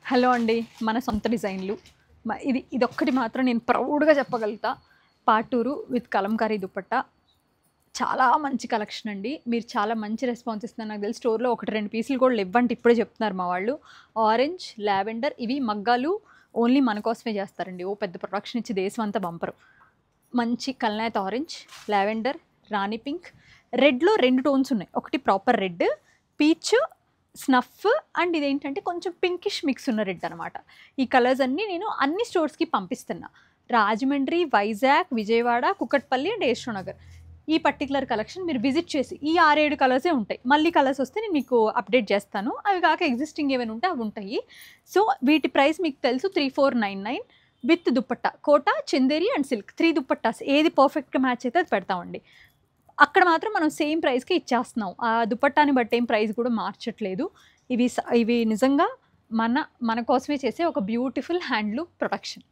Hello అండి, మన సొంత డిజైన్లు. ఇదొక్కటి మాత్రం నేను ప్రౌడ్‌గా చెప్పగలుగుతా. పాటూరు విత్ కలంకారీ దుపట్టా. చాలా మంచి కలెక్షన్ అండి. మీరు చాలా మంచి రెస్పాన్స్ ఇస్తున్నారు. నాకు తెలిసి స్టోర్‌లో 1, 2 పీసులు కూడా లెవ్వంట ఇప్పుడే చెప్తున్నారు మా వాళ్ళు. ఆరెంజ్, లావెండర్ ఇవి మగ్గాలు ఓన్లీ మన కోసమే చేస్తారండి. ఓ పెద్ద ప్రొడక్షన్ ఇచ్చి దేశం అంతా పంపరు. మంచి కల్నేత ఆరెంజ్, లావెండర్, రాణి పింక్, రెడ్‌లో 2 టోన్స్ ఉన్నాయి. ఒకటి proper red, peach, snuff and ఇదేంటంటే కొంచెం పింకిష్ మిక్స్ ఉన్న రెడ్ అనమాట. ఈ కలర్స్ అన్నీ నేను అన్ని స్టోర్స్‌కి పంపిస్తున్నా. రాజమండ్రి, వైజాగ్, విజయవాడ, కుకట్పల్లి అండ్ యశ్వంతనగర్. ఈ పర్టికులర్ కలెక్షన్ మీరు విజిట్ చేసి ఈ 6, 7 కలర్సే ఉంటాయి. మళ్ళీ కలర్స్ వస్తే నేను మీకు అప్డేట్ చేస్తాను. అవి కాక ఎగ్జిస్టింగ్ ఏమైనా ఉంటే అవి ఉంటాయి. సో వీటి ప్రైస్ మీకు తెలుసు 3499 with dupatta. Kota, Chanderi and silk 3 dupattas. ఏది పర్ఫెక్ట్‌గా మ్యాచ్ అయితే అది పెడతామండి. అక్కడ మాత్రం మనం సేమ్ ప్రైస్‌కి ఇచ్చేస్తున్నాం. ఆ దుపట్టాని బట్టి ఏం ప్రైస్ కూడా మార్చట్లేదు. ఇవి నిజంగా మన కోసమే చేసే ఒక బ్యూటిఫుల్ హ్యాండ్లూమ్ ప్రొడక్షన్.